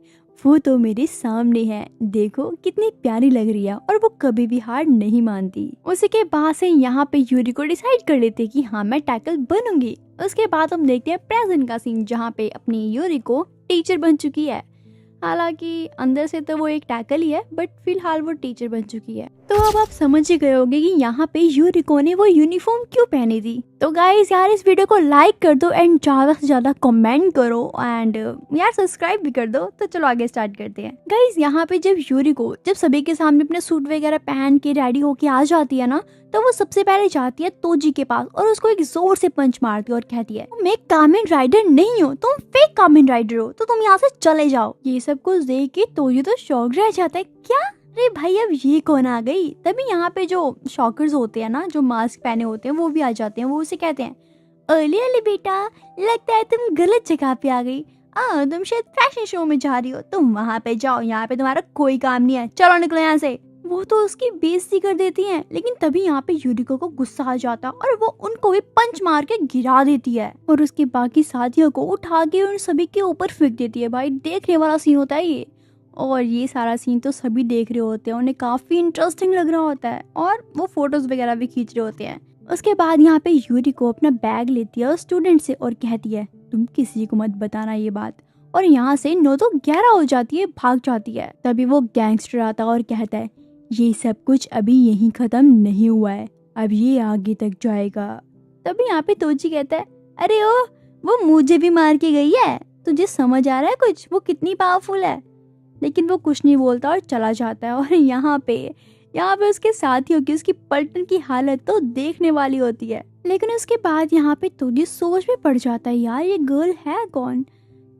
वो तो मेरे सामने है, देखो कितनी प्यारी लग रही है, और वो कभी भी हार नहीं मानती। उसी के बाद से यहाँ पे यूरिको डिसाइड कर लेते कि हाँ मैं टैकल बनूंगी। उसके बाद हम देखते हैं प्रेजेंट का सीन, जहाँ पे अपनी यूरिको टीचर बन चुकी है। हालांकि अंदर से तो वो एक टैकल ही है, बट फिलहाल वो टीचर बन चुकी है। तो अब आप समझ ही गए होंगे कि यहाँ पे यूरिको ने वो यूनिफॉर्म क्यों पहनी थी। तो गाइस यार इस वीडियो को लाइक कर दो एंड ज्यादा से ज्यादा कमेंट करो एंड यार सब्सक्राइब भी कर दो। तो चलो आगे स्टार्ट करते हैं। गाइस यहाँ पे जब यूरिको जब सभी के सामने अपने सूट वगैरह पहन के रेडी होके आ जाती है ना, तो वो सबसे पहले जाती है तोजी के पास और उसको एक जोर से पंच मारती है और कहती है, मैं कामेन राइडर नहीं हूँ, तुम फेक कामेन राइडर हो, तो तुम यहाँ से चले जाओ। ये सब कुछ देख के तोजी तो शॉक रह जाता है, क्या अरे भाई अब ये कौन आ गई। तभी यहाँ पे जो शॉकर्स होते हैं ना, जो मास्क पहने होते हैं, वो भी आ जाते हैं। वो उसे कहते हैं, अली अली बेटा, लगता है तुम गलत जगह पे आ गई। तुम शायद फैशन शो में जा रही हो, तुम वहाँ पे जाओ, यहाँ पे तुम्हारा कोई काम नहीं है, चलो निकलो यहाँ से। वो तो उसकी बेइज्जती कर देती हैं, लेकिन तभी यहाँ पे यूरिको को गुस्सा आ जाता और वो उनको भी पंच मार के गिरा देती है और उसके बाकी साथियों को उठा के उन सभी के ऊपर फेंक देती है। भाई देखने वाला सीन होता है ये, और ये सारा सीन तो सभी देख रहे होते हैं, उन्हें काफी इंटरेस्टिंग लग रहा होता है और वो फोटोज वगैरह भी खींच रहे होते हैं। उसके बाद यहाँ पे यूरिको अपना बैग लेती है स्टूडेंट से और कहती है, तुम किसी को मत बताना ये बात। और यहाँ से 9 तो 11 हो जाती है, भाग जाती है। तभी वो गैंगस्टर आता और कहता है, ये सब कुछ अभी यहीं खत्म नहीं हुआ है, अब ये आगे तक जाएगा। तभी यहाँ पे तोजी कहता है, अरे ओ वो मुझे भी मार के गई है, तुझे समझ आ रहा है कुछ, वो कितनी पावरफुल है। लेकिन वो कुछ नहीं बोलता और चला जाता है। और यहाँ पे उसके साथियों की, उसकी पलटन की हालत तो देखने वाली होती है। लेकिन उसके बाद यहाँ पे तोजी सोच में पड़ जाता है, यार ये गर्ल है कौन,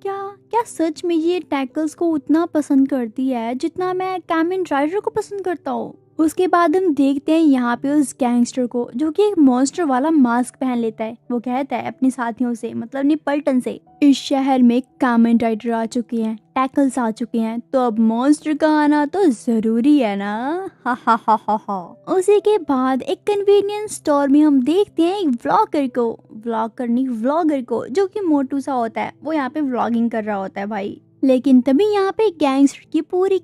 क्या सच में ये टैकल्स को उतना पसंद करती है जितना मैं कामेन राइडर को पसंद करता हूँ। उसके बाद हम देखते हैं यहाँ पे उस गैंगस्टर को, जो कि एक मॉन्स्टर वाला मास्क पहन लेता है। वो कहता है अपने साथियों से, मतलब अपनी पलटन से, इस शहर में कामेन राइडर आ चुके हैं, टैकल्स आ चुके हैं, तो अब मॉन्स्टर का आना तो जरूरी है ना। हा हा हा हा हा। उसी के बाद एक कन्वीनियंस स्टोर में हम देखते हैं एक व्लॉगर को जो कि मोटू सा होता है। वो यहाँ पे व्लॉगिंग कर रहा होता है भाई। लेकिन तभी यहाँ पे गैंगस्टर की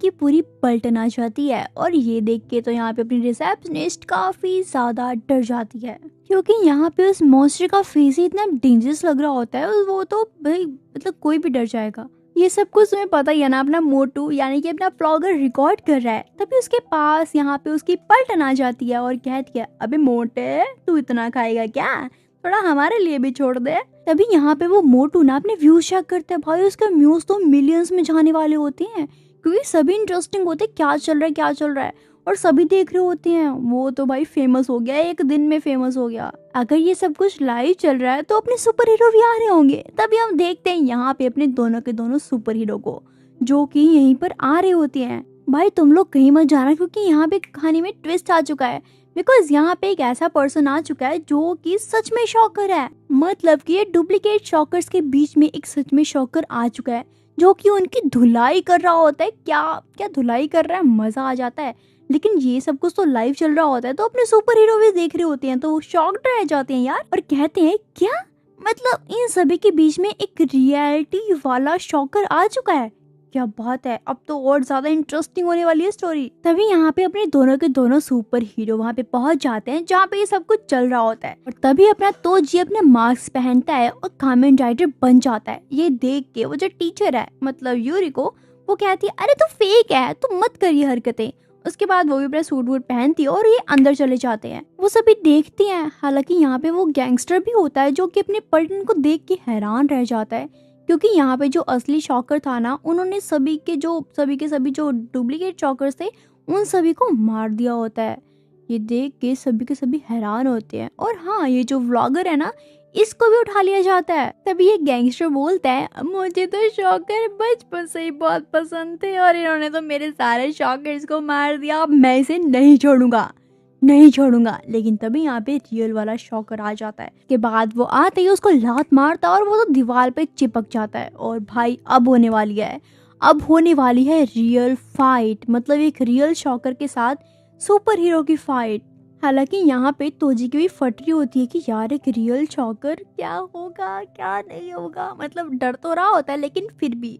पूरी पलटन आ जाती है और ये देख के तो यहाँ पे अपनी रिसेप्शनिस्ट काफी ज्यादा डर जाती है, क्योंकि यहाँ पे उस मॉन्स्टर का फेस ही इतना डेंजरस लग रहा होता है। वो तो भाई मतलब कोई भी डर जाएगा। ये सब कुछ तुम्हें पता ही है ना, अपना मोटू यानी कि अपना व्लॉगर रिकॉर्ड कर रहा है। तभी उसके पास यहाँ पे उसकी पलटन आ जाती है और कहती है, अबे मोटे तू इतना खाएगा क्या, थोड़ा हमारे लिए भी छोड़ दे। तभी यहाँ पे वो मोटू ना अपने व्यूज चेक करता है। भाई उसका व्यूज तो मिलियंस में जाने वाले होते हैं, क्योंकि सभी इंटरेस्टिंग होते हैं, क्या चल रहा है और सभी देख रहे होते हैं। वो तो भाई फेमस हो गया, एक दिन में फेमस हो गया। अगर ये सब कुछ लाइव चल रहा है तो अपने सुपर हीरो भी आ रहे होंगे। तभी हम देखते हैं यहाँ पे अपने दोनों के दोनों सुपर हीरो को, जो कि यहीं पर आ रहे होते हैं। भाई तुम लोग कहीं मत जाना, क्योंकि यहाँ पे कहानी में ट्विस्ट आ चुका है। बिकॉज यहाँ पे एक ऐसा पर्सन आ चुका है जो कि सच में शॉकर है। मतलब कि ये डुप्लीकेट शॉकर्स के बीच में एक सच में शॉकर आ चुका है, जो कि उनकी धुलाई कर रहा होता है। क्या धुलाई कर रहा है, मजा आ जाता है। लेकिन ये सब कुछ तो लाइव चल रहा होता है, तो अपने सुपर हीरो भी देख रहे होते हैं, तो वो शॉक्ड रह जाते हैं यार और कहते हैं, क्या मतलब इन सभी के बीच में एक रियलिटी वाला शॉकर आ चुका है, क्या बात है, अब तो और ज्यादा इंटरेस्टिंग होने वाली है स्टोरी। तभी यहाँ पे अपने दोनों के दोनों सुपर हीरो वहाँ पे पहुंच जाते हैं जहाँ पे ये सब कुछ चल रहा होता है। और तभी अपना तोजी अपना मास्क पहनता है और कामेन राइडर बन जाता है। ये देख के वो जो टीचर है, मतलब यूरिको, वो कहती है, अरे तू फेक है, तू मत कर ये हरकतें। उसके बाद वो भी अपना सूट वूट पहनती है और ये अंदर चले जाते हैं। वो सभी देखते हैं। हालांकि यहाँ पे वो गैंगस्टर भी होता है, जो कि अपने पलटन को देख के हैरान रह जाता है, क्योंकि यहाँ पे जो असली शॉकर था ना, उन्होंने सभी के सभी जो डुप्लीकेट शॉकर्स थे उन सभी को मार दिया होता है। ये देख के सभी के सभी हैरान होते हैं। और हाँ, ये जो व्लॉगर है ना, इसको भी उठा लिया जाता है। तभी ये गैंगस्टर बोलता है, मुझे तो शॉकर बचपन से ही बहुत पसंद थे और इन्होंने तो मेरे सारे शॉकर्स को मार दिया, अब मैं इसे नहीं छोड़ूंगा। लेकिन तभी यहाँ पे रियल वाला शॉकर आ जाता है। के बाद वो आते ही उसको लात मारता है और वो तो दीवार पे चिपक जाता है। और भाई अब होने वाली है रियल फाइट, मतलब एक रियल शॉकर के साथ सुपर हीरो की फाइट। हालांकि यहाँ पे तोजी की भी फटरी होती है कि यार एक रियल शॉकर, क्या होगा क्या नहीं होगा, मतलब डर तो रहा होता है, लेकिन फिर भी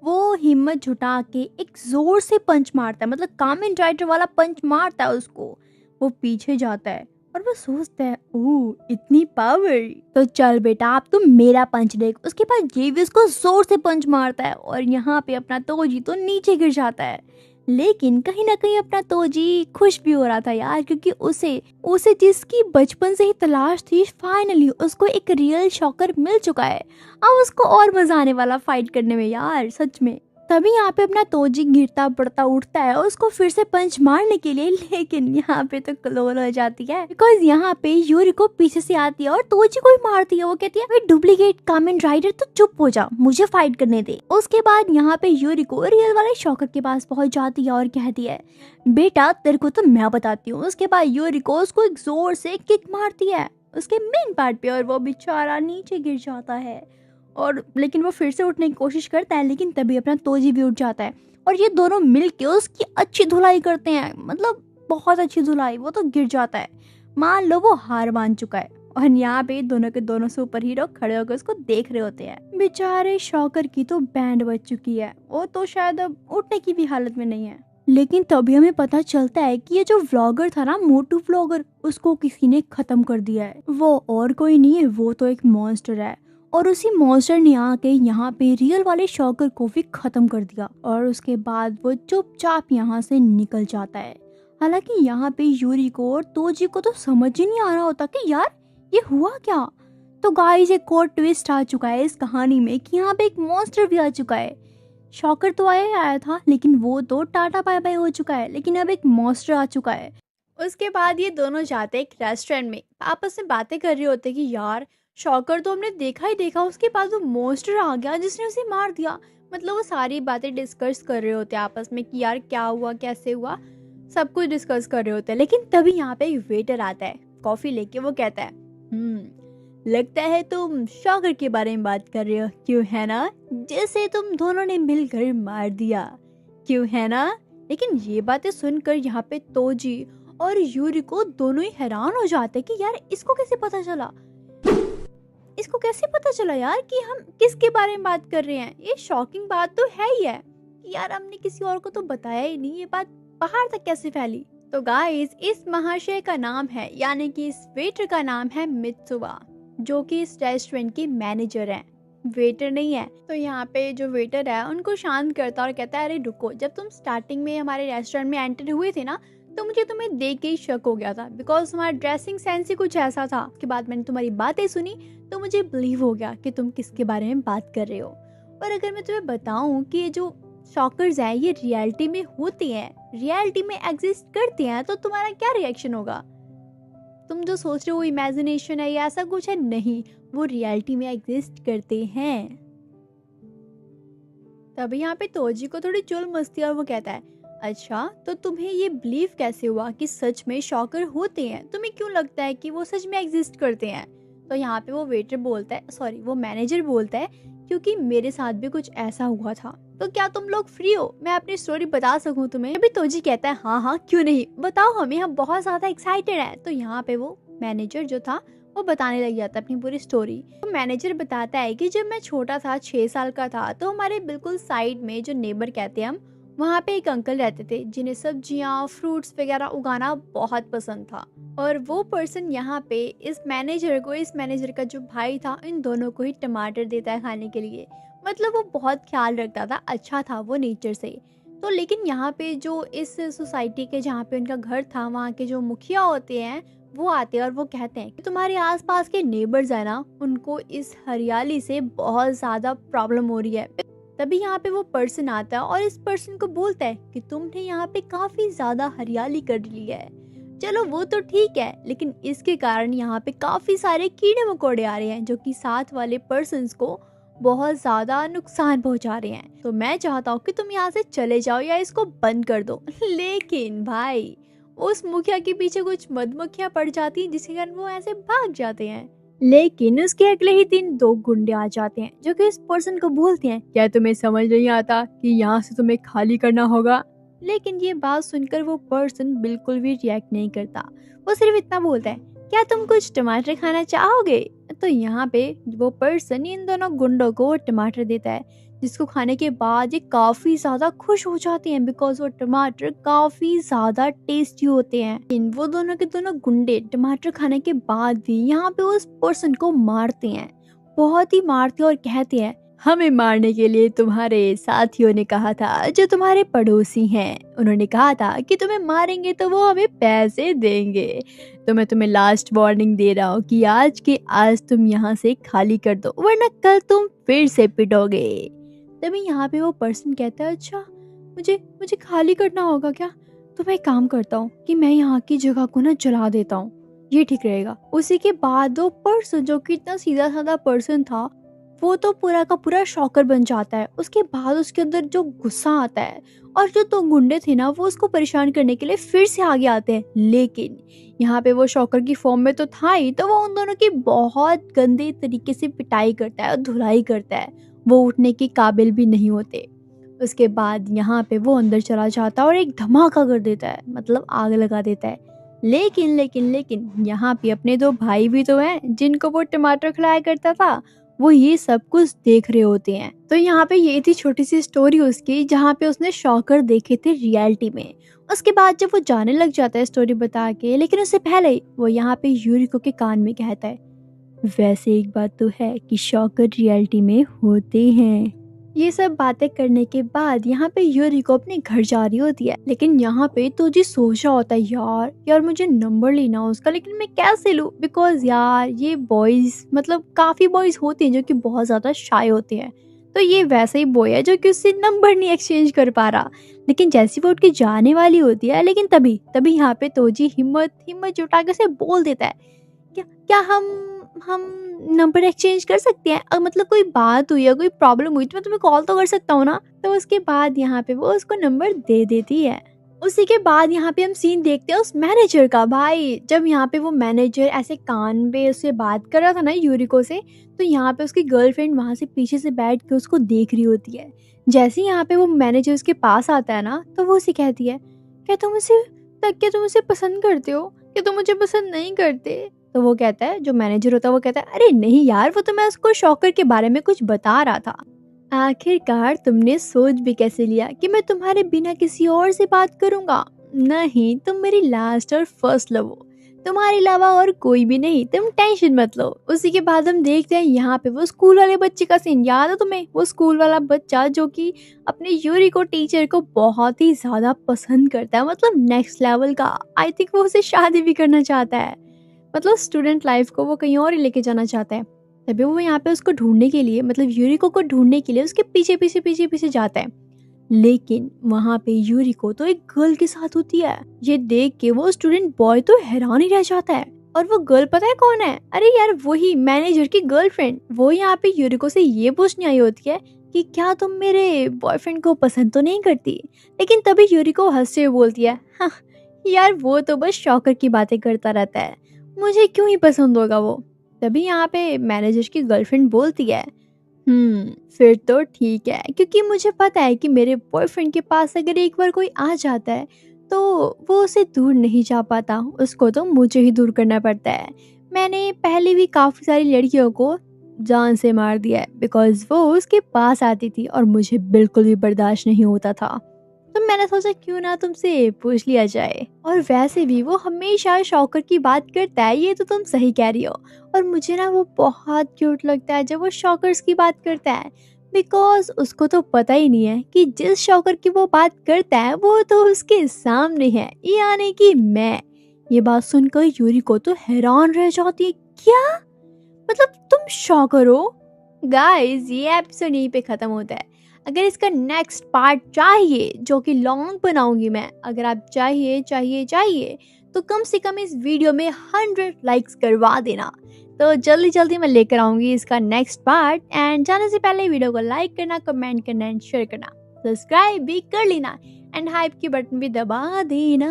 वो हिम्मत जुटा के एक जोर से पंच मारता है, मतलब कामेन राइडर वाला पंच मारता है उसको। वो पीछे जाता है और वो सोचता है ओह इतनी पावर, तो चल बेटा अब तुम मेरा पंच देख। उसके बाद ये भी उसको जोर से पंच मारता है और यहाँ पे अपना तोजी तो नीचे गिर जाता है। लेकिन कहीं ना कहीं अपना तोजी खुश भी हो रहा था यार, क्योंकि उसे उसे जिसकी बचपन से ही तलाश थी फाइनली उसको एक रियल शॉकर मिल चुका है। अब उसको और मजा आने वाला फाइट करने में यार, सच में। तभी यहाँ पे अपना तोजी गिरता पड़ता उठता है उसको फिर से पंच मारने के लिए, लेकिन यहाँ पे तो क्लोन हो जाती है बिकॉज यहाँ पे यूरिको पीछे से आती है और तोजी को ही मारती है। वो कहती है डुप्लीकेट कामेन राइडर तो चुप हो जा, मुझे फाइट करने दे। उसके बाद यहाँ पे यूरिको रियल वाले शॉकर के पास पहुंच जाती है और कहती है बेटा तेरे को तो मैं बताती हूँ। उसके बाद यूरिको उसको एक जोर से किक मारती है उसके मेन पार्ट पे और वो बेचारा नीचे गिर जाता है। और लेकिन वो फिर से उठने की कोशिश करता है, लेकिन तभी अपना तोजी भी उठ जाता है और ये दोनों मिलके उसकी अच्छी धुलाई करते हैं, मतलब बहुत अच्छी धुलाई। वो तो गिर जाता है, मान लो वो हार मान चुका है। और यहाँ पे दोनों के दोनों सुपर हीरो खड़े होकर उसको देख रहे होते हैं। बेचारे शॉकर की तो बैंड बज चुकी है, वो तो शायद अब उठने की भी हालत में नहीं है। लेकिन तभी हमें पता चलता है कि ये जो व्लॉगर था ना, मोटू व्लॉगर, उसको किसी ने खत्म कर दिया है। वो और कोई नहीं है, वो तो एक मॉन्स्टर है और उसी मॉन्स्टर ने आके यहाँ पे रियल वाले शॉकर को भी खत्म कर दिया। और उसके बाद वो चुपचाप यहाँ से निकल जाता है। हालांकि यहाँ पे यूरिको और तोजी को तो समझ ही नहीं आ रहा होता कि यार ये हुआ क्या। तो गाइस एक और ट्विस्ट आ चुका है इस कहानी में कि यहाँ पे एक मॉन्स्टर भी आ चुका है। शॉकर तो आया था लेकिन वो तो टाटा बाय बाय हो चुका है, लेकिन अब एक मॉन्स्टर आ चुका है। उसके बाद ये दोनों जाते एक रेस्टोरेंट में, आपस में बातें कर रहे होते कि यार शॉकर तो हमने देखा ही देखा, उसके बाद वो मॉन्स्टर आ गया जिसने उसे मार दिया। मतलब वो सारी बातें डिस्कस कर रहे होते हैं आपस में कि यार क्या हुआ कैसे हुआ, सब कुछ डिस्कस कर रहे होते हैं। लेकिन तभी यहाँ पे एक वेटर आता है कॉफी लेके। वो कहता है लगता है तुम शॉकर के बारे में बात कर रहे हो, क्यों है ना, जैसे तुम दोनों ने मिलकर मार दिया, क्यों है ना। लेकिन ये बातें सुनकर यहाँ पे तोजी और यूरिको दोनों ही हैरान हो जाते कि यार इसको कैसे पता चला, इसको कैसे पता चला यार कि हम किसके बारे में बात कर रहे हैं। ये शॉकिंग बात तो है ही है कि यार हमने किसी और को तो बताया ही नहीं, ये बात बाहर तक कैसे फैली। तो गाइस इस महाशय का नाम है, यानी कि इस वेटर का नाम है मित्सुबा, जो कि इस रेस्टोरेंट के मैनेजर हैं, वेटर नहीं है। तो यहाँ पे जो वेटर है उनको शांत करता और कहता है अरे रुको, जब तुम स्टार्टिंग में हमारे रेस्टोरेंट में एंटर हुए थे ना, तो मुझे तुम्हें देख के ही शक हो गया था बिकॉज तुम्हारा ड्रेसिंग सेंस ही कुछ ऐसा था। उसके बाद मैंने तुम्हारी बातें सुनी तो मुझे बिलीव हो गया कि तुम किसके बारे में बात कर रहे हो। और अगर मैं तुम्हें बताऊं कि ये जो शॉकर्स हैं ये रियलिटी में होती हैं, रियलिटी में एग्जिस्ट करते हैं, तो तुम्हारा क्या रिएक्शन होगा। तुम जो सोच रहे हो इमेजिनेशन है या ऐसा कुछ है, नहीं, वो रियलिटी में एग्जिस्ट करते हैं। तभी यहाँ पे तोजी को थोड़ी चुल मस्ती और वो कहता है अच्छा तो तुम्हें ये बिलीव कैसे हुआ कि सच में शॉकर होते हैं, तुम्हें क्यों लगता है कि वो सच में एग्जिस्ट करते हैं। तो यहाँ पे वो वेटर बोलता है, सॉरी वो मैनेजर बोलता है क्योंकि मेरे साथ भी कुछ ऐसा हुआ था। तो क्या तुम लोग फ्री हो, मैं अपनी स्टोरी बता सकूं तुम्हें। अभी तोजी कहता है हाँ क्यों नहीं, बताओ हमें, हम बहुत ज्यादा एक्साइटेड हैं। तो यहाँ पे वो मैनेजर जो था वो बताने लग जाता है अपनी पूरी स्टोरी। तो मैनेजर बताता है कि जब मैं छोटा था 6 साल का था, तो हमारे बिल्कुल साइड में जो नेबर कहते हैं हम, वहाँ पे एक अंकल रहते थे जिन्हें सब्जियाँ फ्रूट्स वगैरह उगाना बहुत पसंद था। और वो पर्सन यहाँ पे इस मैनेजर का जो भाई था, इन दोनों को ही टमाटर देता है खाने के लिए। मतलब वो बहुत ख्याल रखता था, अच्छा था वो नेचर से। तो लेकिन यहाँ पे जो इस सोसाइटी के जहाँ पे उनका घर था, वहाँ के जो मुखिया होते हैं वो आते हैं और वो कहते हैं कि तुम्हारे आसपास के नेबर्स है ना, उनको इस हरियाली से बहुत ज़्यादा प्रॉब्लम हो रही है। तभी यहाँ पे वो पर्सन आता है और इस पर्सन को बोलता है कि तुमने यहाँ पे काफी ज्यादा हरियाली कर ली है। चलो वो तो ठीक है, लेकिन इसके कारण यहाँ पे काफी सारे कीड़े मकोड़े आ रहे हैं जो कि साथ वाले पर्सन्स को बहुत ज्यादा नुकसान पहुंचा रहे हैं। तो मैं चाहता हूँ कि तुम यहाँ से चले जाओ या इसको बंद कर दो। लेकिन भाई उस मुखिया के पीछे कुछ मधुमक्खियां पड़ जाती हैं जिसके कारण वो ऐसे भाग जाते हैं। लेकिन उसके अगले ही दिन 2 गुंडे आ जाते हैं जो कि इस पर्सन को बोलते हैं क्या तुम्हें समझ नहीं आता कि यहाँ से तुम्हें खाली करना होगा। लेकिन ये बात सुनकर वो पर्सन बिल्कुल भी रिएक्ट नहीं करता, वो सिर्फ इतना बोलता है क्या तुम कुछ टमाटर खाना चाहोगे। तो यहाँ पे वो पर्सन इन दोनों गुंडों को टमाटर देता है जिसको खाने के बाद ये काफ़ी ज़्यादा खुश हो जाते हैं बिकॉज़ वो टमाटर काफ़ी ज़्यादा टेस्टी होते हैं। लेकिन वो दोनों के दोनों गुंडे टमाटर खाने के बाद भी यहाँ पे उस पर्सन को मारते हैं, बहुत ही मारते हैं और कहते हैं, हमें मारने के लिए तुम्हारे साथियों ने कहा था, जो तुम्हारे पड़ोसी हैं। उन्होंने कहा था कि तुम्हें मारेंगे तो वो हमें पैसे देंगे। तो मैं तुम्हें लास्ट वार्निंग दे रहा हूँ कि आज के आज तुम यहाँ से खाली कर दो, वरना कल तुम फिर से पिटोगे। तभी यहाँ पे वो पर्सन कहता है, अच्छा मुझे मुझे खाली करना होगा क्या? तो मैं एक काम करता हूँ कि मैं यहाँ की जगह को ना जला देता हूँ, ये ठीक रहेगा। उसी के बाद वो पर्सन, जो कि इतना सीधा साधा पर्सन था, वो तो पूरा का पूरा शॉकर बन जाता है। उसके बाद उसके अंदर जो गुस्सा आता है और जो दो गुंडे थे ना, वो उसको परेशान करने के लिए फिर से आगे आते हैं। लेकिन यहाँ पे वो शॉकर की फॉर्म में तो था ही, तो वो उन दोनों की बहुत गंदे तरीके से पिटाई करता है और धुलाई करता है। वो उठने के काबिल भी नहीं होते। उसके बाद यहाँ पे वो अंदर चला जाता है और एक धमाका कर देता है, मतलब आग लगा देता है। लेकिन लेकिन लेकिन यहाँ पे अपने दो भाई भी तो हैं जिनको वो टमाटर खिलाया करता था, वो ये सब कुछ देख रहे होते हैं। तो यहाँ पे ये थी छोटी सी स्टोरी उसकी, जहाँ पे उसने शॉकर देखे थे रियलिटी में। उसके बाद जब वो जाने लग जाता है स्टोरी बता के, लेकिन उससे पहले वो यहाँ पे यूरिको के कान में कहता है, वैसे एक बात तो है कि शॉकर रियलिटी में होते हैं। ये सब बातें करने के बाद यहाँ पे यूरिको अपने घर जा रही होती है। लेकिन यहाँ पे तो जी सोचा होता है, यार मुझे नंबर लेना उसका, लेकिन मैं कैसे लूँ? बिकॉज यार ये बॉयज, मतलब काफी बॉयज होते हैं जो कि बहुत ज्यादा शाय होते हैं। तो ये वैसा ही बॉय है जो कि उससे नंबर नहीं एक्सचेंज कर पा रहा। लेकिन जैसी वो उठ के जाने वाली होती है, लेकिन तभी तभी यहाँ पे तोजी हिम्मत जुटा के उसे बोल देता है, क्या हम नंबर एक्सचेंज कर सकते हैं? मतलब कोई बात हुई या कोई प्रॉब्लम हुई तो मैं तुम्हें कॉल तो कर सकता हूँ ना। तो उसके बाद यहाँ पे वो उसको नंबर दे देती है। उसी के बाद यहाँ पे हम सीन देखते हैं उस मैनेजर का। भाई जब यहाँ पे वो मैनेजर ऐसे कान पे उससे बात कर रहा था ना यूरिको से, तो यहाँ पे उसकी गर्लफ्रेंड वहाँ से पीछे से बैठ के उसको देख रही होती है। जैसे यहाँ पे वो मैनेजर उसके पास आता है ना, तो वो उसे कहती है, क्या तुम उसे पसंद करते हो? क्या तुम मुझे पसंद नहीं करते? तो वो कहता है, जो मैनेजर होता है वो कहता है, अरे नहीं यार, वो तो मैं उसको शॉकर के बारे में कुछ बता रहा था। आखिरकार तुमने सोच भी कैसे लिया कि मैं तुम्हारे बिना किसी और से बात करूंगा? नहीं, तुम मेरी लास्ट और फर्स्ट लव हो, तुम्हारे अलावा और कोई भी नहीं, तुम टेंशन मत लो। उसी के बाद हम देखते हैं यहाँ पे वो स्कूल वाले बच्चे का सीन। याद है तुम्हें वो स्कूल वाला बच्चा जो कि अपने यूरिको टीचर को बहुत ही ज्यादा पसंद करता है, मतलब नेक्स्ट लेवल का। आई थिंक वो उसे शादी भी करना चाहता है, मतलब स्टूडेंट लाइफ को वो कहीं और ही लेके जाना चाहता है। तभी वो यहाँ पे उसको ढूंढने के लिए, मतलब यूरिको को ढूंढने के लिए उसके पीछे जाता है। लेकिन वहाँ पे यूरिको तो एक गर्ल के साथ होती है। ये देख के वो स्टूडेंट बॉय तो हैरान ही रह जाता है। और वो गर्ल पता है कौन है? अरे यार वही मैनेजर की गर्लफ्रेंड। वो यहाँ पे यूरिको से ये पूछने आई होती है कि क्या तुम मेरे बॉयफ्रेंड को पसंद तो नहीं करती? लेकिन तभी यूरिको हंसते हुए बोलती है, हाँ यार वो तो बस शॉकर की बातें करता रहता है, मुझे क्यों ही पसंद होगा वो। तभी यहाँ पे मैनेजर की गर्लफ्रेंड बोलती है, फिर तो ठीक है, क्योंकि मुझे पता है कि मेरे बॉयफ्रेंड के पास अगर एक बार कोई आ जाता है तो वो उसे दूर नहीं जा पाता, उसको तो मुझे ही दूर करना पड़ता है। मैंने पहले भी काफ़ी सारी लड़कियों को जान से मार दिया है बिकॉज वो उसके पास आती थी और मुझे बिल्कुल भी बर्दाश्त नहीं होता था। तो मैंने सोचा क्यों ना तुमसे पूछ लिया जाए। और वैसे भी वो हमेशा शॉकर की बात करता है, ये तो तुम सही कह रही हो। और मुझे ना वो बहुत क्यूट लगता है जब वो शॉकर्स की बात करता है, बिकॉज उसको तो पता ही नहीं है कि जिस शॉकर की वो बात करता है वो तो उसके सामने है, यानी कि मैं। ये बात सुनकर यूरिको तो हैरान रह जाती है, क्या मतलब तुम शॉकर हो? गाइस ये एपिसोड यहीं पे खत्म होता है। अगर इसका नेक्स्ट पार्ट चाहिए, जो कि लॉन्ग बनाऊंगी मैं, अगर आप चाहिए तो कम से कम इस वीडियो में 100 लाइक्स करवा देना। तो जल्दी मैं लेकर आऊंगी इसका नेक्स्ट पार्ट। एंड जाने से पहले वीडियो को लाइक करना, कमेंट करना एंड शेयर करना, सब्सक्राइब भी कर लेना एंड हाइप की बटन भी दबा देना।